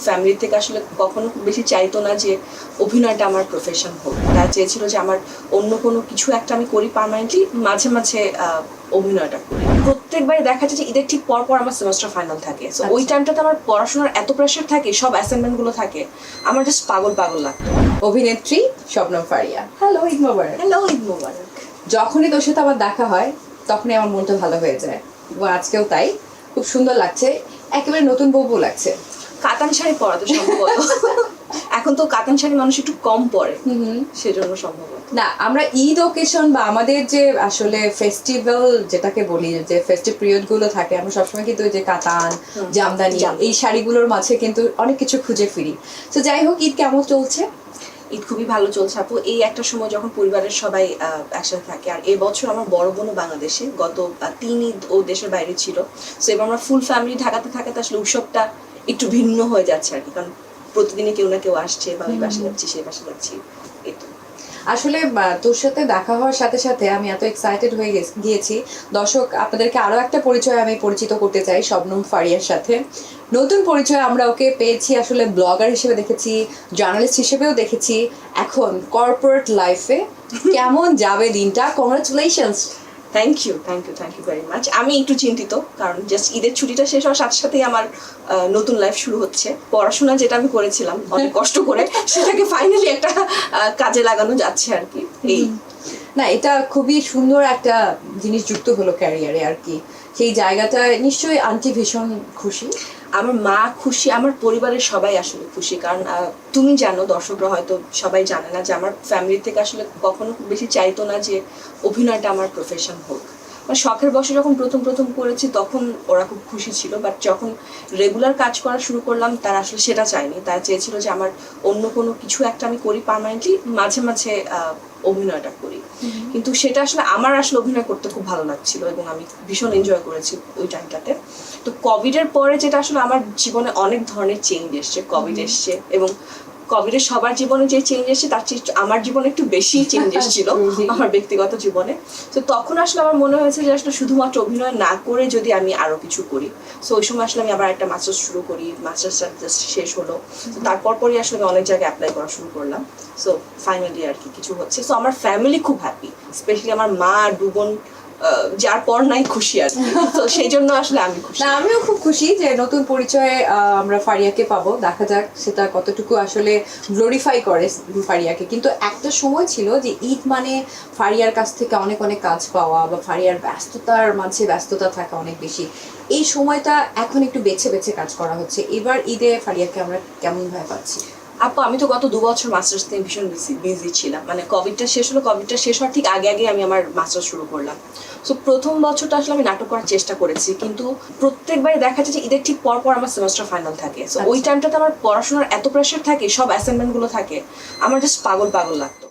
Family থেকে আসলে কখনো বেশি চাইতো না যে অভিনয়টা আমার প্রফেশন হোক। তারা চেয়েছিল যে আমার অন্য কোনো কিছু একটা আমি করি পার্মানেন্টলি, মাঝে মাঝে অভিনয়টা করি। প্রত্যেকবারই দেখা যায় যে ঈদের ঠিক পর পর আমার সেমেস্টার ফাইনাল থাকে, সো ওই টাইমটাতে আমার পড়াশোনার এত প্রেশার থাকে, সব অ্যাসাইনমেন্টগুলো থাকে, আমার জাস্ট পাগল পাগল লাগতো। অভিনেত্রী শবনম ফারিয়া, হ্যালো, ঈদ মোবারক। হ্যালো, ঈদ মোবারক। যখনই তোর সাথে আমার দেখা হয় তখনই আমার মনটা ভালো হয়ে যায়, এবং আজকেও তাই। খুব সুন্দর লাগছে, একেবারে নতুন বউ লাগছে। কাতান শাড়ি পরা তো সম্ভবত এখন তো কাতান শাড়ি মানুষ একটু কম পরে, সেজন্য সম্ভবত। না, আমরা ঈদ ওকেশন বা আমাদের যে আসলে ফেস্টিভ্যাল যেটাকে বলি, যে ফেস্টিভ পিরিয়ড গুলো থাকে, আমরা সবসময় কিন্তু ওই যে কাতান, জামদানি, এই শাড়িগুলোর মাঝে কিন্তু অনেক কিছু খুঁজে ফিরি। তো যাই হোক, ঈদ কেমন চলছে? ঈদ খুবই ভালো চলছে আপু। এই একটা সময় যখন পরিবারের সবাই একসাথে থাকে, আর এবছর আমার বড় বোনও বাংলাদেশে, গত 3 ঈদ ও দেশের বাইরে ছিল, সো এবার আমরা ফুল ফ্যামিলি ঢাকাতে থাকাতে আসলে উৎসবটা একটু ভিন্ন হয়ে যাচ্ছে আর কি, কারণ প্রতিদিনই কেউ না কেউ আসছে, বা ওই বাসে যাচ্ছি সেই বাসে যাচ্ছি। এই তো আসলে তোর সাথে দেখা হওয়ার সাথে সাথে আমি এত এক্সাইটেড হয়ে গিয়েছি। দর্শক, আপনাদেরকে আরো একটা পরিচয় আমি পরিচিত করতে চাই শবনম ফারিয়ার সাথে। নতুন পরিচয় আমরা ওকে পেয়েছি, আসলে ব্লগার হিসেবে দেখেছি, জার্নালিস্ট হিসেবেও দেখেছি, এখন কর্পোরেট লাইফে। কেমন যাবে দিনটা? Congratulations. Thank you very much. আমি একটু চিন্তিত, কারণ জাস্ট ঈদের ছুটিটা শেষ হওয়ার সাথে সাথেই আমার নতুন লাইফ শুরু হচ্ছে। পড়াশোনা যেটা আমি করেছিলাম অনেক কষ্ট করে, সেটাকে ফাইনালি একটা কাজে লাগানো যাচ্ছে আর কি। এই না, এটা খুবই সুন্দর একটা জিনিস যুক্ত হলো ক্যারিয়ারে আর কি। সেই জায়গাটা নিশ্চয়ই আন্টি ভীষণ খুশি। আমার মা খুশি, আমার পরিবারের সবাই আসলে খুশি, কারণ তুমি জানো, দর্শকরা হয়তো সবাই জানে না যে আমার ফ্যামিলি থেকে আসলে কখনো বেশি চাইতো না যে অভিনয়টা আমার প্রফেশন হোক। মানে শখের বসে যখন প্রথম করেছি তখন ওরা খুব খুশি ছিল, বাট যখন রেগুলার কাজ করা শুরু করলাম তারা আসলে সেটা চায়নি। তারা চেয়েছিল যে আমার অন্য কোনো কিছু একটা আমি করি পার্মানেন্টলি, মাঝে মাঝে অভিনয়টা করি। কিন্তু সেটা আসলে আমার আসলে অভিনয় করতে খুব ভালো লাগছিল, এবং আমি ভীষণ এনজয় করেছি ওই টাইমটাতে। তো কোভিডের পরে যেটা আসলে আমার জীবনে অনেক ধরনের চেঞ্জ এসছে, কোভিড এসছে, এবং কোভিডের সবার জীবনে যে চেঞ্জ এসছে তার চেয়ে আমার জীবনে একটু বেশি চেঞ্জ এসেছিল আমার ব্যক্তিগত জীবনে। তো তখন আসলে আমার মনে হয়েছে যে আসলে শুধুমাত্র অভিনয় না করে যদি আমি আরো কিছু করি। সো ওই সময় আসলে আমি আবার একটা মাস্টার্স শুরু করি, মাস্টার্সটা জাস্ট শেষ হলো, তো তারপর পরই আসলে আমি অনেক জায়গায় অ্যাপ্লাই করা শুরু করলাম। সো ফাইনালি আর কি কিছু হচ্ছে। সো আমার ফ্যামিলি খুব হ্যাপি, স্পেশালি আমার মা আর বোন, যার পর নাই খুশি আর কি। তো সেই জন্য আসলে আমি খুশি। না, আমিও খুব খুশি যে নতুন পরিচয়ে আমরা ফারিয়াকে পাবো। দেখা যাক সেটা কতটুকু আসলে গ্লোরিফাই করে ফারিয়াকে। কিন্তু একটা সময় ছিল যে ঈদ মানে ফারিয়ার কাছ থেকে অনেক অনেক কাজ পাওয়া, বা ফারিয়ার ব্যস্ততার মাঝে ব্যস্ততা থাকা অনেক বেশি। এই সময়টা এখন একটু বেছে বেছে কাজ করা হচ্ছে। এবার ঈদে ফারিয়াকে আমরা কেমন ভাবে পাচ্ছি? আপু, আমি তো গত 2 বছর মাস্টার্স নিয়ে ভীষণ বিজি ছিলাম। মানে কোভিডটা শেষ হলো, কোভিডটা শেষ হওয়ার ঠিক আগে আমি আমার মাস্টার্স শুরু করলাম। সো প্রথম বছরটা আসলে আমি নাটক করার চেষ্টা করেছি, কিন্তু প্রত্যেকবারই দেখা যায় যে ঈদের ঠিক পর পর আমার সেমেস্টার ফাইনাল থাকে, সো ওই টাইমটাতে আমার পড়াশোনার এত প্রেশার থাকে, সব অ্যাসাইনমেন্টগুলো থাকে, আমার জাস্ট পাগল পাগল লাগতো।